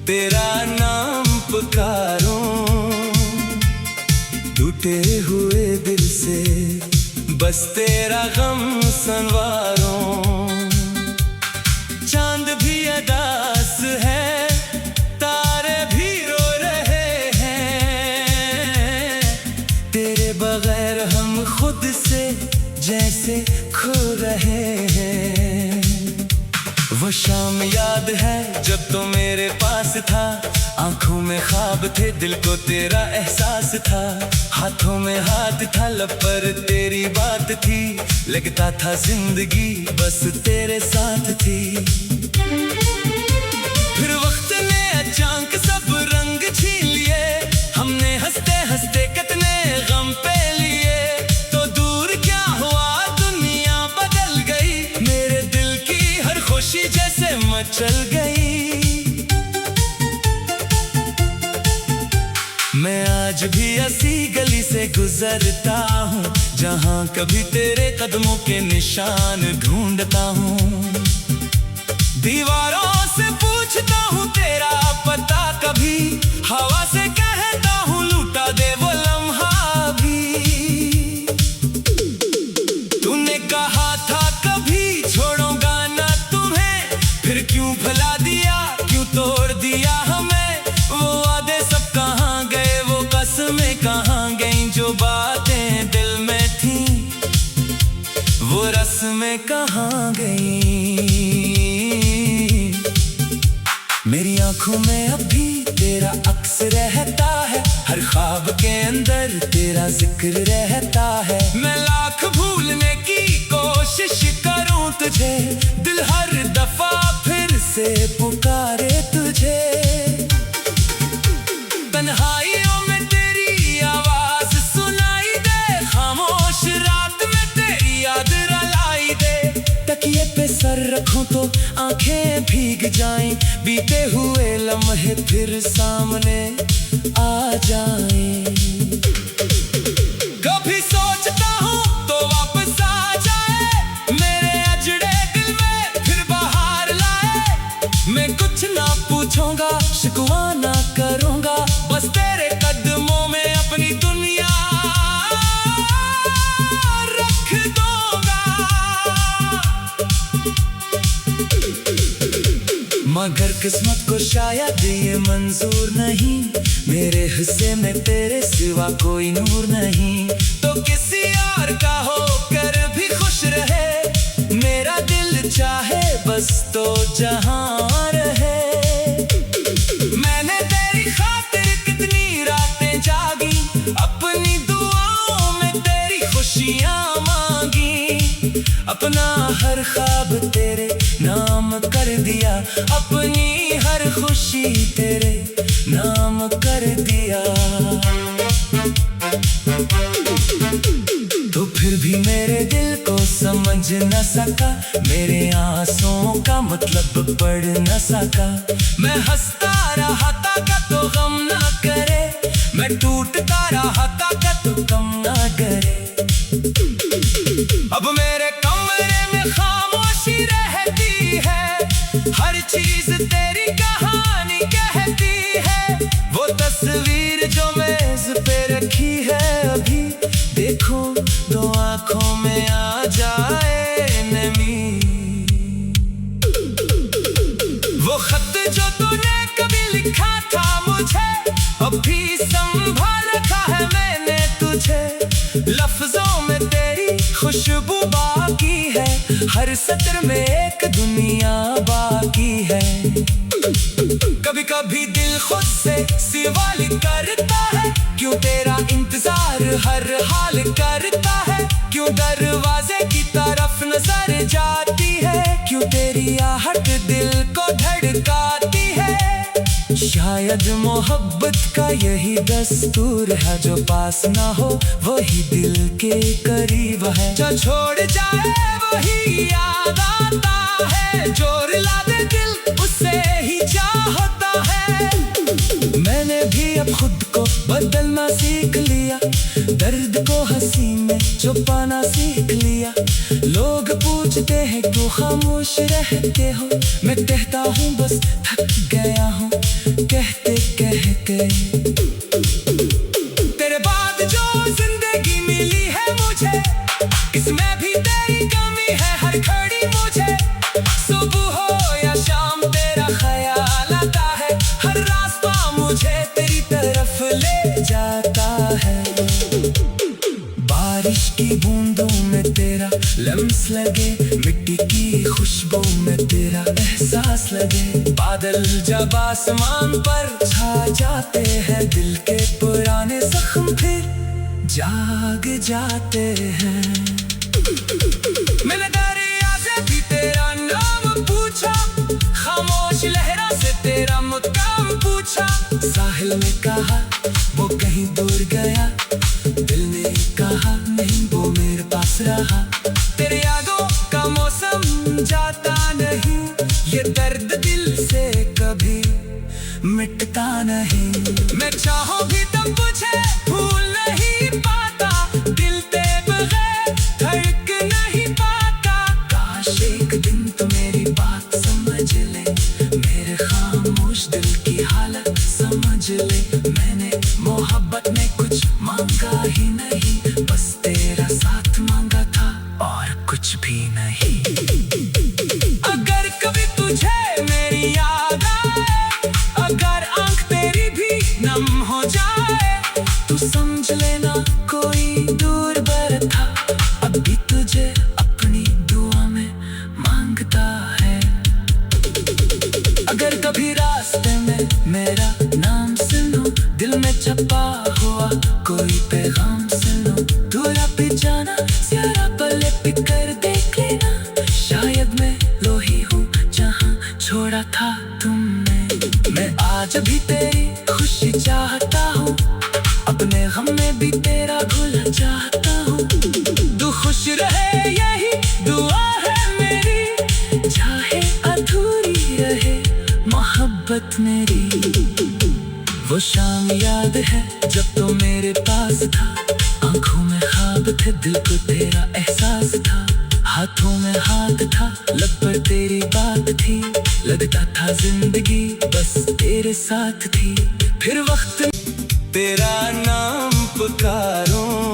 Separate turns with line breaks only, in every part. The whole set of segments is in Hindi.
तेरा नाम पुकारूं, टूटे हुए दिल से बस तेरा गम संवारूं। चांद भी अदास है, तारे भी रो रहे हैं, तेरे बगैर हम खुद से जैसे खो रहे हैं। वो शाम याद है जब तो मेरे पास था, आंखों में ख्वाब थे, दिल को तेरा एहसास था। हाथों में हाथ था, लब पर तेरी बात थी, लगता था जिंदगी बस तेरे साथ थी। फिर वक्त ने अचानक सब रंग छीन लिए, हमने हंसते हंसते कितने गम पे लिए। तो दूर क्या हुआ, दुनिया बदल गई, मेरे दिल की हर खुशी जैसे मचल गई। मैं आज भी ऐसी गली से गुजरता हूँ, जहाँ कभी तेरे कदमों के निशान ढूंढता हूँ। दीवारों से पूछता हूँ तेरा पता, कभी हवा से कहता हूँ लूटा दे वो लम्हा भी। तूने कहा था कभी छोड़ूंगा ना तुम्हें, फिर क्यों भुला दिया, क्यों तोड़ दिया हमें। वो वादे सब कहाँ गए, वो कसमें कहाँ गईं, जो बातें दिल में थीं वो रस्में कहाँ गईं। मेरी आंखों में अब भी तेरा अक्स रहता है, हर ख्वाब के अंदर तेरा जिक्र रहता है। मैं लाख भूलने की कोशिश करूं तुझे, दिल हर दफा फिर से पुकारे तुझे। तन्हाइयों में तेरी आवाज सुनाई दे, खामोश रात में तेरी याद रुलाई दे। तकिए पे सर रखूं तो आंखें भीग जाएं, बीते हुए लम्हे फिर सामने आ जाएं। कभी सोचता हूँ तो वापस आ जाए, मेरे अजड़े दिल में फिर बाहर लाए। मैं कुछ ना पूछूंगा, शिकवा ना करूंगा, बस तेरे कदमों में अपनी दुनिया रख दूंगा। मगर किस्मत को शायद ये मंजूर नहीं, मेरे हिस्से में तेरे सिवा कोई नूर नहीं। तो किसी और का होकर भी खुश रहे, मेरा दिल चाहे बस तो जहां रहे। मैंने तेरी खातिर कितनी रातें जागी, अपनी दुआओं में तेरी खुशियां मांगी। अपना हर ख्वाब तेरे नाम कर दिया, अपनी हर खुशी तेरे नाम कर दिया। तो फिर भी मेरे दिल को समझ न सका, मेरे आंसुओं का मतलब पढ़ न सका। मैं हंसता रहा था का तो गम ना करे, मैं टूटता रहा था का तो कम ना करे। अब मेरे कमरे में खामोशी रहती है, हर चीज तेरी कहानी कहती है। वो तस्वीर जो मेज पे रखी है अभी, देखो दो आंखों में आ जाए नमी। वो खत जो तूने कभी लिखा था मुझे, अब भी संभाल रखा है मैंने तुझे। लफ्जों में तेरी खुशबू बाकी है, हर सत्र में एक दुनिया बाकी है। कभी कभी दिल खुद से सवाल करता है, क्यों तेरा इंतजार हर हाल करता है। क्यों दरवाजे की तरफ नजर जाती है, क्यों तेरी आहट दिल को धड़काती है। शायद मोहब्बत का यही दस्तूर है, जो पास ना हो वही दिल के करीब है। जो छोड़ जाए वही याद आता है, जो रुला दे दिल उससे ही चाहता है। मैंने भी अब खुद को बदलना सीख लिया, दर्द को हंसी में छुपाना सीख लिया। लोग पूछते हैं क्यों खामोश रहते हो, मैं कहता हूँ बस थक गया हूँ। लगे, मिट्टी की खुशबू में तेरा एहसास लगे। बादल जब आसमान पर छा जाते हैं, दिल के पुराने जख्म फिर जाग जाते हैं। मैंने दरिया से भी तेरा नाम पूछा, खामोश लहरों से तेरा मुकाम पूछा। साहिल ने कहा वो कहीं दूर गया, दिल ने कहा नहीं वो मेरे पास रहा। तेरे यादों का मौसम जाता नहीं, ये दर्द दिल से कभी मिटता नहीं। मैं चाहूं भी तब तुझे भूल नहीं पाता, दिल तेरे बगैर धड़क नहीं पाता। काश एक दिन तो मेरी बात समझ ले, मेरे खामोश दिल की हालत समझ ले। मैंने मोहब्बत में कुछ मांगा ही नहीं, बस तेरा साथ मांगा था और कुछ भी नहीं। अगर कभी तुझे मेरी याद आए, अगर आंख तेरी भी नम हो जाए, तू समझ लेना कोई दूर बर था, अभी तुझे अपनी दुआ में मांगता है। अगर कभी रास्ते में मेरा नाम सुनो, दिल में छपा हुआ कोई पैगाम सुनो, दूरा पे जाना ज़रा पले पिक कर देख लेना। शायद मैं लो ही हूँ जहाँ छोड़ा था तुमने। मैं आज भी तेरी खुशी चाहता हूँ, अपने गम में भी तेरा भूला चाहता हूँ। तू खुश रहे यही दुआ है मेरी, चाहे अधूरी रहे मोहब्बत मेरी। वो शाम याद है जब तो मेरे पास था, आंखों में ख्वाब थे, दिल को तेरा एहसास था। हाथों में हाथ था, लब पर तेरी बात थी, लगता था जिंदगी बस तेरे साथ थी। फिर वक्त तेरा नाम पुकारूं,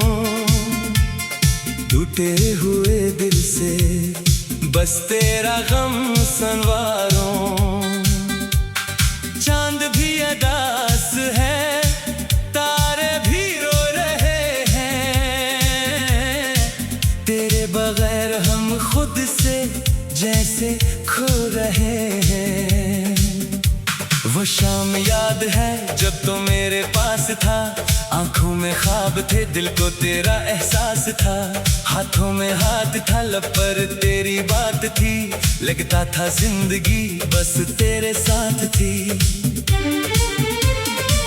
टूटे हुए दिल से बस तेरा गम संवारूं। चांद भी अदास है, तारे भी रो रहे हैं, तेरे बगैर हम खुद से जैसे खो रहे हैं। वो शाम याद है जब तो मेरे पास था, आंखों में ख्वाब थे, दिल को तेरा एहसास था। हाथों में हाथ था, लब पर तेरी बात थी, लगता था जिंदगी बस तेरे साथ थी।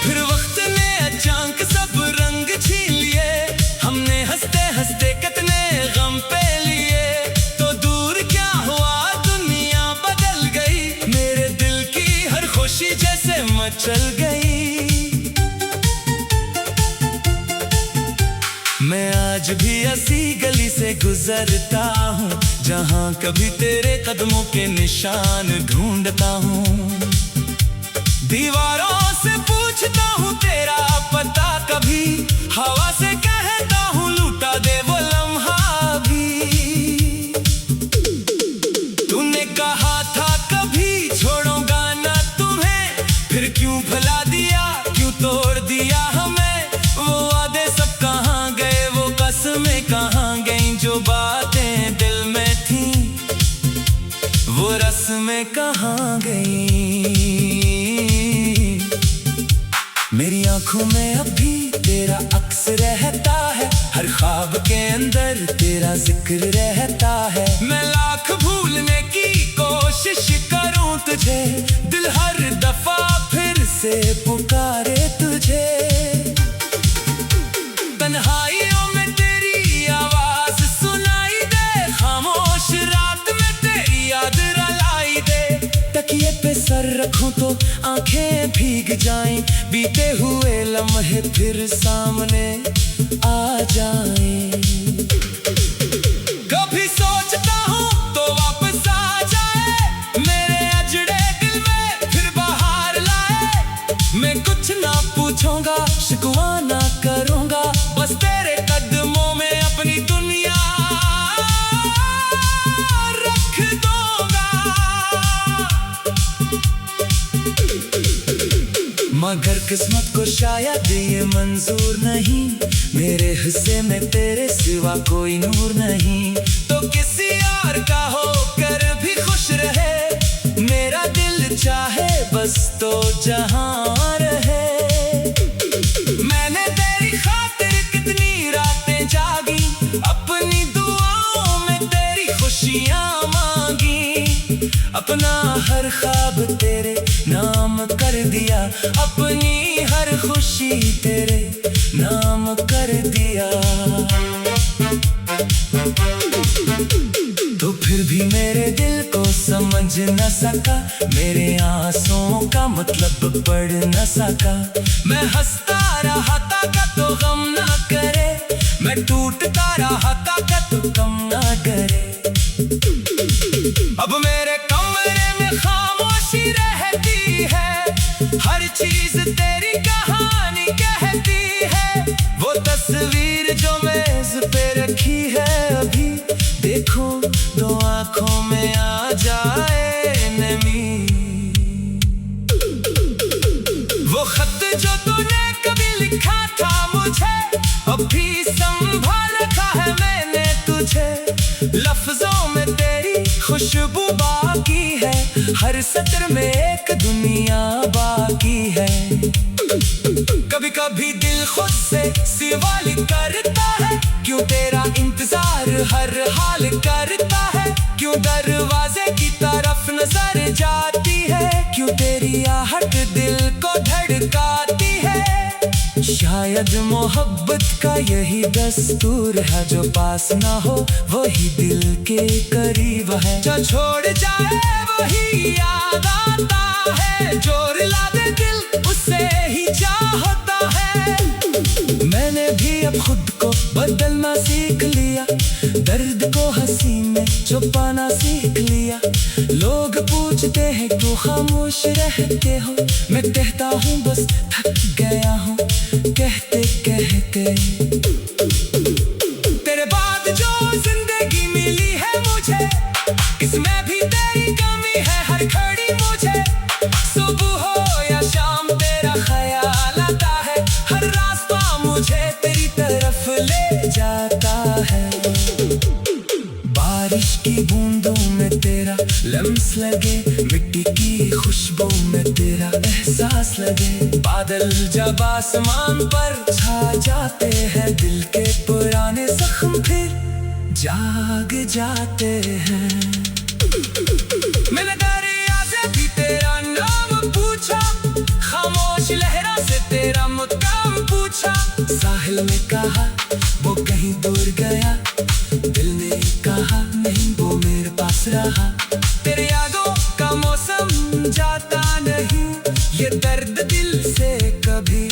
फिर वक्त ने अचानक सब रंग छीन लिए, हमने हंसते हंसते कितने गम पे लिए। तो दूर क्या हुआ दुनिया बदल गई, मेरे दिल की हर खुशी जैसे मचल गई। मैं आज भी ऐसी गली से गुजरता हूँ, जहाँ कभी तेरे कदमों के निशान ढूंढता हूँ। दीवारों से पूछता हूँ तेरा पता, कभी हवा से कहता हूँ लूटा दे वो लम्हा भी। तूने कहा था कभी छोड़ूंगा ना तुम्हें, फिर क्यों भुला दिया, क्यों तोड़ दिया हमें। वो वादे सब कहाँ गए, वो कसमें कहाँ गईं, जो बातें दिल में थी वो रस्में कहाँ गईं। मेरी आंखों में अभी तेरा अक्स रहता है, हर ख्वाब के अंदर तेरा जिक्र रहता है। मैं लाख भूलने की कोशिश करूं तुझे, दिल हर दफा फिर से पुकारे तुझे। तन्हाइयों में तेरी आवाज सुनाई दे, खामोश रात में तेरी याद रलाई दे। तकिए पे सर रखूं तो आंखें भीग जाएं, बीते हुए लम्हे फिर सामने आ जाएं। कभी सोचता हूँ तो वापस आ जाए, मेरे अजड़े दिल में फिर बाहर लाए। मैं कुछ ना पूछूंगा, शिकवा ना करूंगा, बस तेरे कदमों में अपनी दुनिया रख दूंगा। मगर किस्मत को शायद ये मंजूर नहीं, मेरे हिस्से में तेरे सिवा कोई नूर नहीं। तो किसी और का हो कर भी खुश रहे। मेरा दिल चाहे बस तो जहां रहे। मैंने तेरी खातिर कितनी रातें जागी, अपनी दुआओं में तेरी खुशियां मांगी। अपना हर ख्वाब तेरे नाम कर दिया, अपनी हर खुशी तेरे नाम कर दिया। तो फिर भी मेरे दिल को समझ न सका, मेरे आंसुओं का मतलब पढ़ न सका। मैं हंसता रहा था का तो गम न करे, मैं टूटता रहा था का तो गम न करे। अब मेरे कमरे में खामोशी रहती है, हर चीज तेरी कहानी कहती है। वो तस्वीर जो मेज पे रखी है अभी, देखो दो आंखों में आ जाए नमी। वो खत जो तूने कभी लिखा था मुझे, अभी संभाल रखा है मैंने तुझे। लफ्जों में तेरी खुशबू बाकी है, हर सत्र में एक दुनिया बाकी है। कभी कभी दिल खुद से सवाल करता है, क्यों तेरा इंतजार हर हाल करता है। क्यों दरवाजे की तरफ नजर जाती है, क्यों तेरी आहट दिल को धड़काती है। शायद मोहब्बत का यही दस्तूर है, जो पास ना हो वही दिल के करीब है। जो छोड़ जाए वही याद आता है, जो रुला दे दिल उससे ही चाहता है। मैंने भी अब खुद को बदलना सीख लिया, दर्द को हंसी में छुपाना सीख लिया। लोग पूछते हैं क्यों खामोश रहते हो, मैं कहता हूँ बस थक गया हूँ कहते कहते। तेरे बाद जो जिंदगी मिली है मुझे, इसमें भी तेरी कमी है हर घड़ी मुझे। सुबह हो या शाम तेरा ख्याल आता है, हर रास्ता मुझे तेरी तरफ ले जाता है। बारिश की बूंदों में तेरा लम्स लगे, मिट्टी की खुशबू में तेरा एहसास लगे। बादल जब आसमान पर छा जाते हैं, दिल के पुराने जख्म फिर जाग जाते हैं। मैंने दरिया से भी तेरा नाम पूछा, खामोश लहरा से तेरा मुकाम पूछा। साहिल ने कहा वो कहीं दूर गया, दिल ने कहा नहीं वो मेरे पास रहा। तेरे यादों का मौसम जाता नहीं, ये दर्द दिल से कभी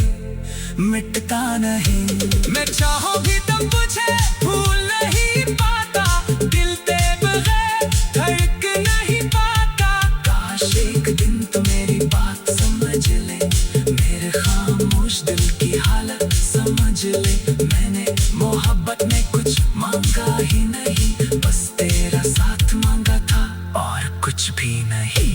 मिटता नहीं। मैं चाहूं भी तब मुझे भूल नहीं पाता, दिल तेरे बगैर धड़क नहीं पाता। काश एक दिन तो मेरी बात समझ ले, मेरे खामोश दिल की हालत समझ ले। मैंने मोहब्बत में कुछ मांगा ही नहीं, बस तेरा साथ मांगा था और कुछ भी नहीं।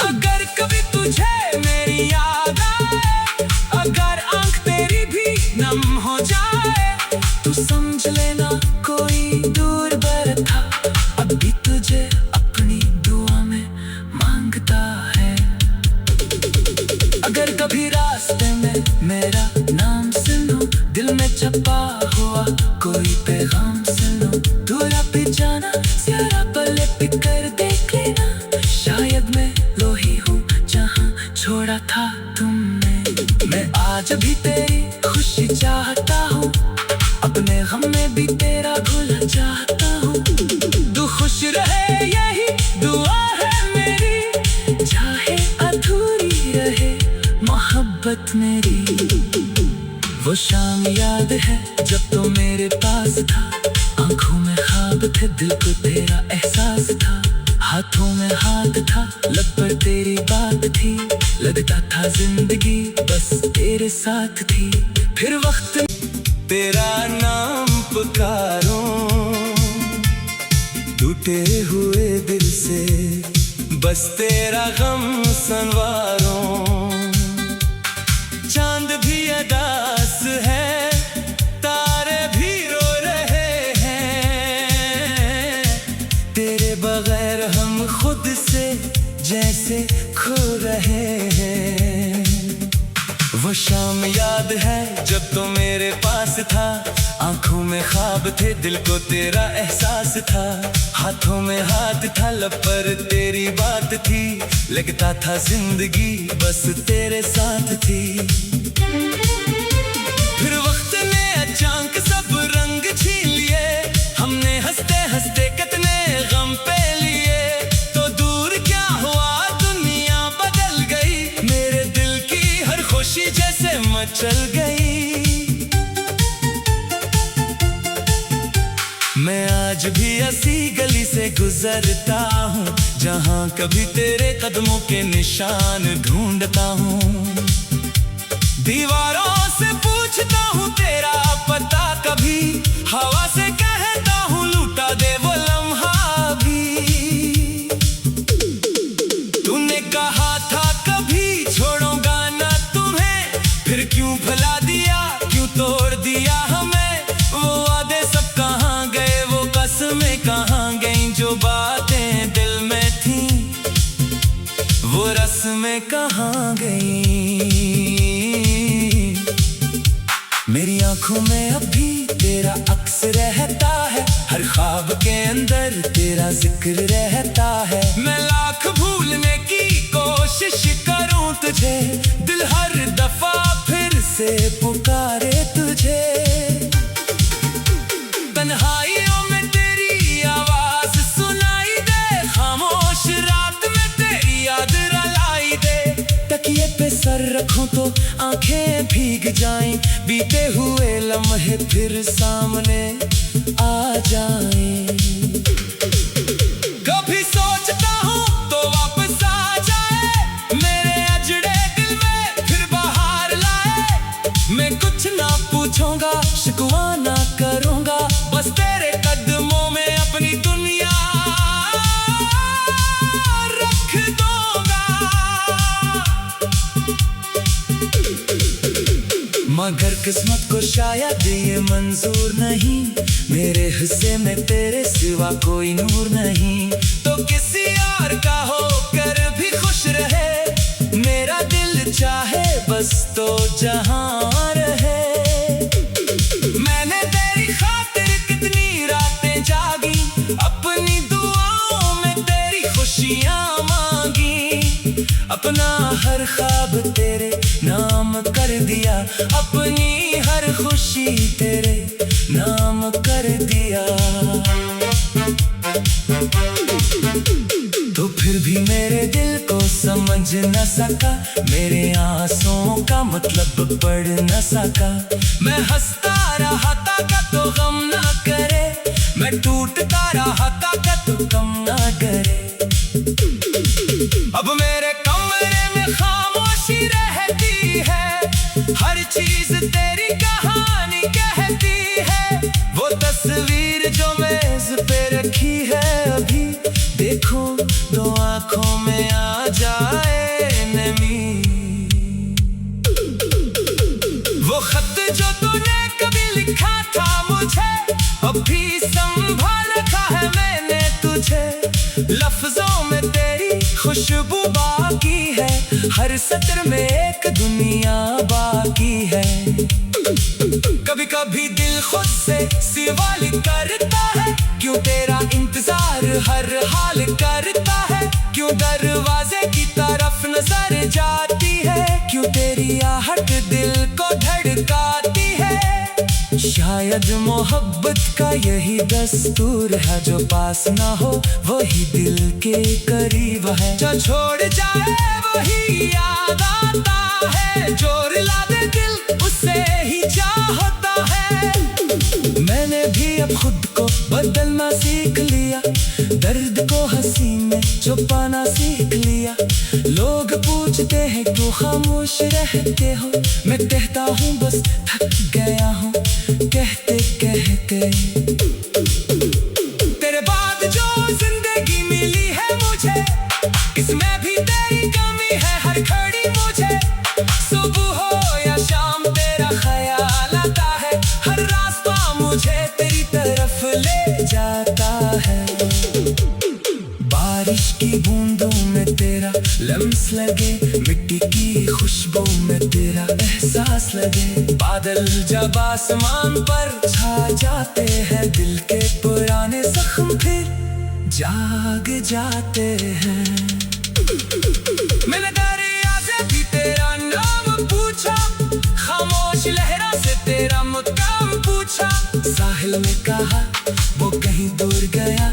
अगर कभी तुझे मेरी याद आए, अगर आंख तेरी भी नम हो जाए, तू समझ लेना कोई दूर बर था, अभी तुझे अपनी दुआ में मांगता है। अगर कभी रास्ते में मेरा नाम सुनो, दिल में छपा हुआ कोई पैगाम सुनो। दूरा पे जाना जरा पले पिक कर देख लेना, शायद मैं लोही हूँ जहाँ छोड़ा था तुमने। मैं आज भी तेरी खुशी चाहता हूँ, अपने गम में भी तेरा भूलना चाहता हूँ। तू खुश रहे यही दुआ है मेरी, चाहे अधूरी रहे मोहब्बत मेरी। वो शाम याद है जब तो मेरे पास था, आंखों में ख्वाब थे दिल को तेरा एहसास था। हाथों में हाथ था लब पर तेरी बात थी, लगता था जिंदगी बस तेरे साथ थी। फिर वक्त तेरा नाम पुकारूं, टूटे हुए दिल से बस तेरा गम संवारूं। चांद भी अदास है, तारे भी रो रहे हैं, रहे हैं। वो शाम याद है जब तो मेरे पास था, आंखों में ख्वाब थे, दिल को तेरा एहसास था। हाथों में हाथ था, लब पर तेरी बात थी, लगता था जिंदगी बस तेरे साथ थी। फिर वक्त ने अचानक सब रंग छीन लिए, हमने हंसते हंसते कितने गम पे लिए। तो दूर क्या हुआ, दुनिया बदल गई, मेरे दिल की हर खुशी जैसे मचल गई। मैं आज भी ऐसी गली से गुजरता हूँ, जहाँ कभी तेरे कदमों के निशान ढूंढता हूँ। दीवारों से पूछता हूँ तेरा पता, कभी हवा से कहता हूँ लूटा दे वो लम्हा भी। तूने कहा था कभी छोड़ूंगा ना तुम्हें, फिर क्यों भुला दिया, क्यों तोड़ दिया हमें। वो वादे सब कहाँ गए, वो कसमें कहाँ गईं, जो बातें दिल में थीं वो रस्में कहाँ गईं। मेरी आंखों में अभी तेरा अक्स रहता है, हर ख्वाब के अंदर तेरा जिक्र रहता है। मैं लाख भूलने की कोशिश करूं तुझे, दिल हर दफा फिर से पुकारे तुझे। तन्हाइयों में तेरी आवाज सुनाई दे, खामोश रात में तेरी याद रुलाई दे। तकिए पे सर रखूं तो आंखें भीग जाएं, बीते हुए लम्हे फिर सामने आ जाएं। कभी सोचता हूँ तो वापस आ जाए, मेरे अजड़े दिल में फिर बाहर लाए। मैं कुछ ना पूछूंगा, शिकवा ना करूंगा, बस तेरे कदमों में अपनी दुनिया रख दूंगा। मगर किस्मत को शायद ये मंजूर नहीं, मेरे हिस्से में तेरे सिवा कोई नूर नहीं। तो किसी और का होकर भी खुश रहे, मेरा दिल चाहे बस तो जहां रहे। मैंने तेरी खातिर कितनी रातें जागी, अपनी दुआओं में तेरी खुशियां मांगी। अपना हर ख्वाब तेरे नाम कर दिया, अपनी हर खुशी तेरे नाम कर दिया। तो फिर भी मेरे दिल को समझ न सका, मेरे आंसुओं का मतलब पढ़ न सका। मैं हंसता रहा था का तो गम ना करे, मैं टूटता रहा था का तो कम ना डरे। अब मेरे कमरे में खामोशी रहती है, हर चीज तेरी कहानी कहती है। वो तस्वीर जो मेज पे रखी है अभी, देखो दो आंखों में आ जाए नमी। वो खत जो तूने कभी लिखा था मुझे, अभी संभाल रखा है मैंने तुझे। लफ्जों में तेरी खुशबू बाकी है, हर सत्र में एक दुनिया बाकी है। कभी कभी दिल खुद से सवाल करता है, क्यों तेरा इंतजार हर हाल करता है। क्यों दरवाजे की तरफ नजर जाती है, क्यों तेरी आहट दिल को धड़काती है। शायद मोहब्बत का यही दस्तूर है, जो पास ना हो वही दिल के करीब है। जो छोड़ जाए वही याद आता है, जो रुला दे दिल उससे ही चाहता है। मैंने भी अब खुद को बदलना सीख लिया, दर्द को हंसी में छुपाना सीख लिया। लोग पूछते हैं क्यों खामोश रहते हो, मैं कहता हूँ बस थक गया हूँ कहते कहते। तेरे बाद जो जिंदगी मिली है मुझे, इसमें भी तेरी कमी है हर घड़ी मुझे। सुबह हो या शाम तेरा ख्याल आता है, हर रास्ता मुझे तेरी तरफ ले जाता है। बारिश की बूंदों में तेरा लम्स लगे, मिट्टी की खुशबू में तेरा एहसास लगे। बादल जब आसमान पर छा जाते हैं, दिल के पुराने जख्म फिर जाग जाते हैं। मैंने दरिया से भी तेरा नाम पूछा, खामोश लहरा से तेरा मुकाम पूछा। साहिल ने कहा वो कहीं दूर गया,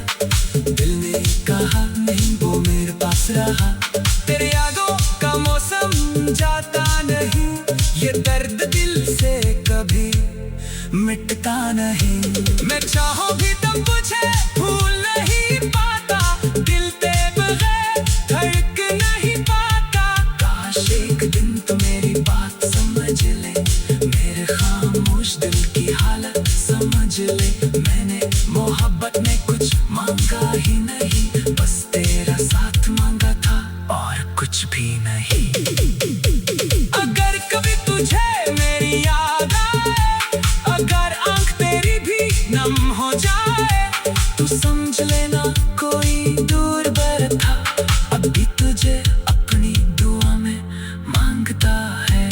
दिल ने कहा नहीं वो मेरे पास रहा। तेरे यादों का मौसम जाता नहीं, ये दर्द दिल से कभी मिटता नहीं। मैं चाहूं भी तब मुझे भूल नहीं पाता, दिल तेरे बगैर धड़क नहीं पाता। काश एक दिन तो मेरी बात समझ ले, मेरे खामोश दिल की हालत समझ ले। मैंने मोहब्बत में कुछ मांगा ही नहीं, बस तेरा साथ मांगा था और कुछ भी नहीं। अगर कभी तुझे मेरी याद आए, अगर आंख तेरी भी नम हो जाए, तू समझ लेना कोई दूर बर था, अभी तुझे अपनी दुआ में मांगता है।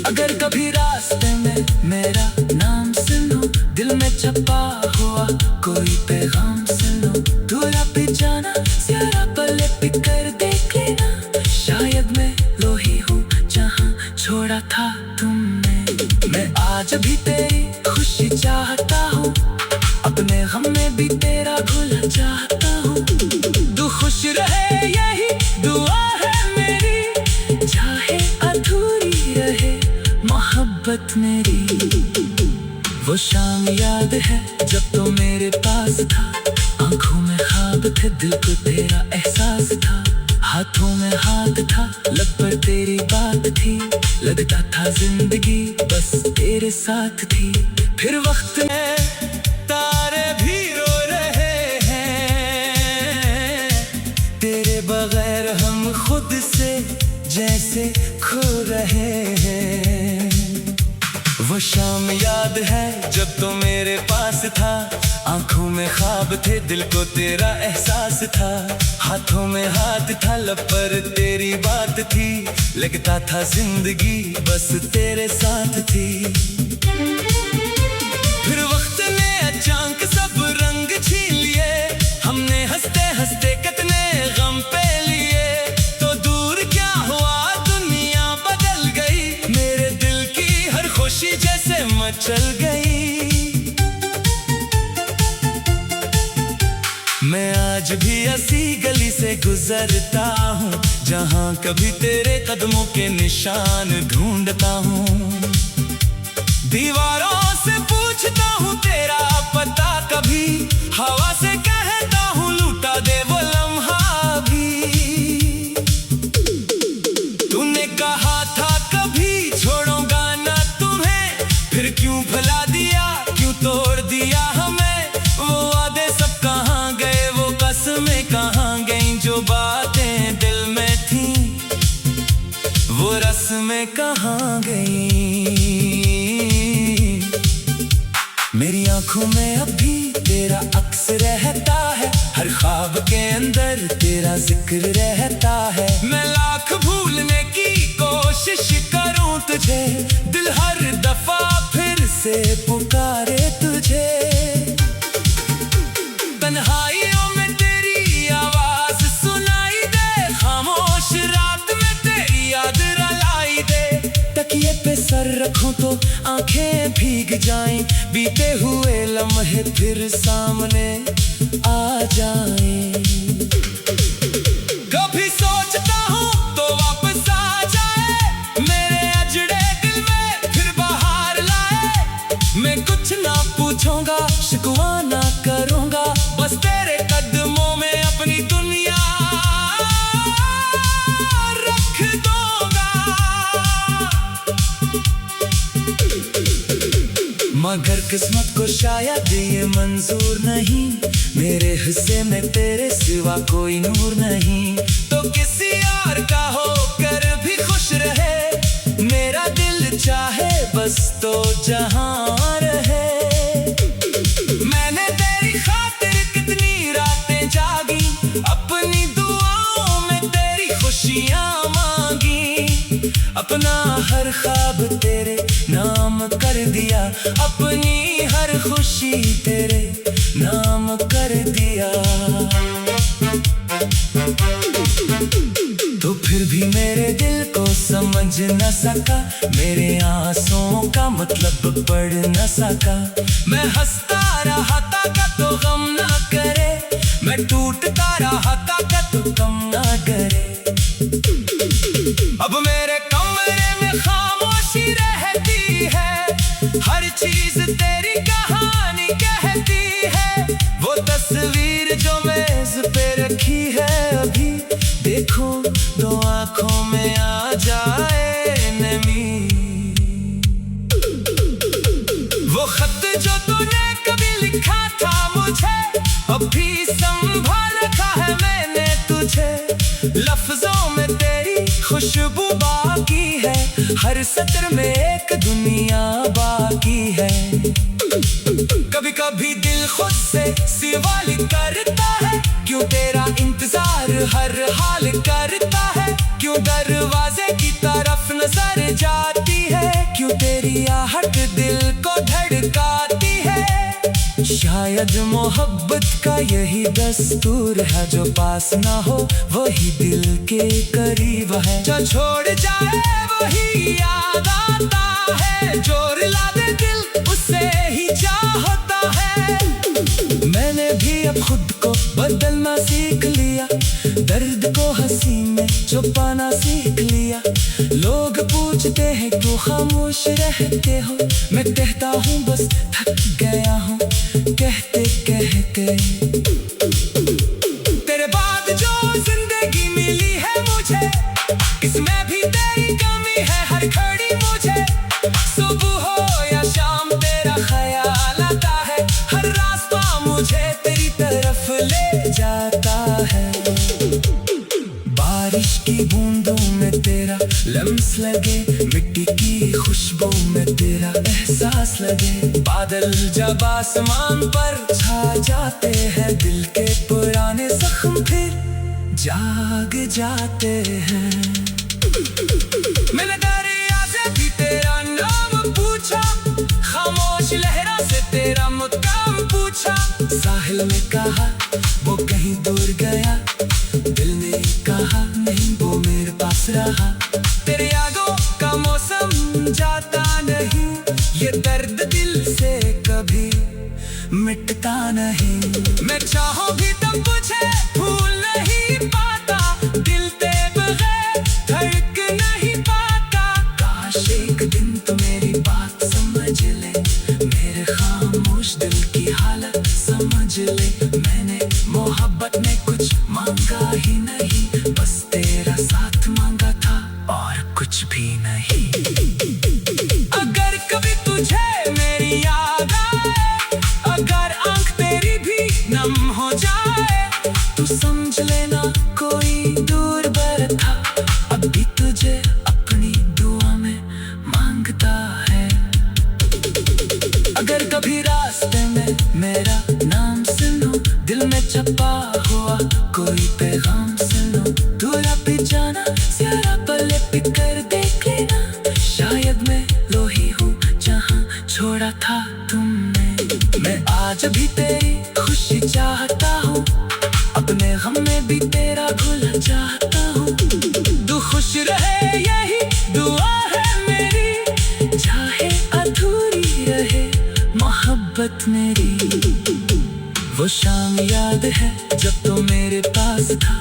अगर कभी रास्ते में मेरा नाम सुनो, दिल में छपा हुआ कोई पैगाम सुनो, दूरा पे जाना जरा पले पिकर देख लेना, शायद मैं लोही हूँ जहाँ छोड़ा था तुमने। मैं आज भी तेरी खुशी चाहता हूँ, अपने गम में भी तेरा भूलना चाहता हूँ। तू खुश रहे यही दुआ है मेरी, चाहे अधूरी रहे मोहब्बत मेरी। वो शाम याद है जब तो मेरे पास था, आंखों में ख्वाब थे, दिल को तेरा एहसास था। हाथों में हाथ था, लब पर तेरी बात थी, लगता था जिंदगी बस तेरे साथ थी। फिर वक्त में तारे भी रो रहे हैं, तेरे बगैर हम खुद से जैसे खो रहे हैं। वो शाम याद है जब तो मेरे पास था, आंखों में ख्वाब थे, दिल को तेरा एहसास था। हाथों में हाथ था, लब पर तेरी बात थी, लगता था जिंदगी बस तेरे साथ थी। फिर वक्त ने अचानक सब रंग छीन लिए, हमने हंसते हंसते कितने गम पे लिए। तो दूर क्या हुआ दुनिया बदल गई, मेरे दिल की हर खुशी जैसे मचल गई। मैं आज भी ऐसी गली से गुजरता हूँ, जहाँ कभी तेरे कदमों के निशान ढूंढता हूँ। दीवारों से पूछता हूँ तेरा पता, कभी हवा से कहता हूँ लूटा दे वो लम्हा भी। तूने कहा था कभी छोड़ूंगा ना तुम्हें, फिर क्यों भुला दिया, क्यों तोड़ दिया हमें। वो वादे सब कहाँ गए, वो कसमें कहाँ गईं, जो बातें दिल में थीं वो रस्में कहाँ गईं। मेरी आंखों में अभी तेरा अक्स रहता है, हर ख्वाब के अंदर तेरा जिक्र रहता है। मैं लाख भूलने की कोशिश करूं तुझे, दिल हर दफा फिर से पुकारे तुझे। तन्हाइयों में तेरी आवाज सुनाई दे, खामोश रात में तेरी याद रुलाई दे। तकिए पे सर रखूं तो आंखें भीग जाएं, बीते हुए लम्हे फिर सामने आ जाएं। कभी सोचता हूँ तो वापस आ जाए, मेरे अजड़े दिल में फिर बाहर लाए। मैं कुछ ना पूछूंगा, शिकवा ना करूंगा, बस तेरे कदमों में अपनी दुनिया रख दूंगा। मगर किस्मत को शायद ये मंजूर नहीं, मेरे हिस्से में तेरे सिवा कोई नूर नहीं। तो किसी और का होकर भी खुश रहे, मेरा दिल चाहे बस तो जहां रहे। मैंने तेरी खातिर कितनी रातें जागी, अपनी दुआओं में तेरी खुशियां खुशियाँ मांगी, अपना हर ख्वाब तेरे नाम कर दिया, अपनी हर खुशी तेरे नाम कर दिया। तो फिर भी मेरे दिल को समझ न सका, मेरे आंसुओं का मतलब पढ़ न सका। मैं हंसता रहा था का तो गम ना करे, मैं टूटता रहा था का तो कम ना करे। अब मेरे कमरे में खामोशी रहती है, हर चीज तेरी कहानी कहती है। वो तस्वीर जो मेज पे रखी है अभी, देखो दो आंखों में आ जाए नमी। वो खत जो तूने कभी लिखा था मुझे, अभी संभाल रखा है मैंने तुझे। लफ्जों में तेरी खुशबू बाकी है, हर सत्र में एक दुनिया बाकी है। कभी कभी दिल खुद से सवाल करता है, क्यों तेरा इंतजार हर हाल करता है। क्यों दरवाजे की तरफ नजर जाती है, क्यों तेरी आहट दिल को धड़काती है। शायद मोहब्बत का यही दस्तूर है, जो पास ना हो वही दिल के करीब है। जो छोड़ जाए वही याद आता है, जो रुला दे दिल उससे ही चाहता है। मैंने भी अब खुद को बदलना सीख लिया, दर्द को हंसी में छुपाना सीख लिया। लोग पूछते हैं क्यों खामोश रहते हो, मैं कहता हूँ बस थक गया हूँ कहते कहते। तेरे बाद जो जिंदगी मिली है मुझे, इसमें भी तेरी कमी है हर घड़ी मुझे। सुबह हो या शाम तेरा ख्याल आता है, हर रास्ता मुझे तेरी तरफ ले जाता है। बारिश की बूंदों में तेरा लम्स लगे, मिट्टी की खुशबू में तेरा एहसास लगे। बादल जब आसमान पर छा जाते हैं, दिल के पुराने जख्म फिर जाग जाते हैं। मैंने दरिया से भी तेरा नाम पूछा, खामोश लहरा से तेरा मुकाम पूछा। साहिल ने कहा वो कहीं दूर गया, दिल ने कहा नहीं वो मेरे पास रहा। तेरे यादों का मौसम जाता नहीं, ये दर्द दिल से कभी मिटता नहीं। मैं चाहूं भी तब मुझे भूल नहीं पाता, दिल तेरे बगैर धड़क नहीं पाता। काश एक दिन तो मेरी बात समझ ले, मेरे खामोश दिल की हालत समझ ले। मैंने मोहब्बत में कुछ मांगा ही नहीं, बस तेरा साथ मांगा था और कुछ भी नहीं। अगर कभी तुझे मेरी याद आए, अगर आंख तेरी भी नम हो जाए, तू समझ लेना कोई दूर बर था, अभी तुझे अपनी दुआ में मांगता है। अगर कभी रास्ते में मेरा नाम सुनो, दिल में छपा हुआ कोई पैगाम सुनो, दूरा पे जाना जरा पल पिक कर देख लेना। शायद मैं लोही हूँ जहाँ छोड़ा था तुमने। मैं आज भी तेरी खुशी चाहता हूँ, अपने गम में भी तेरा भूलना चाहता हूँ। तू खुश रहे यही दुआ है मेरी, चाहे अधूरी रहे मोहब्बत मेरी। वो शाम याद है जब तो मेरे पास था,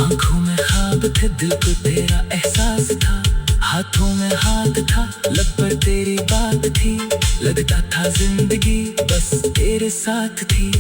आंखों में ख्वाब थे दिल को तेरा एहसास था। हाथों में हाथ था लब पर तेरी बात थी, लगता था जिंदगी बस तेरे साथ थी।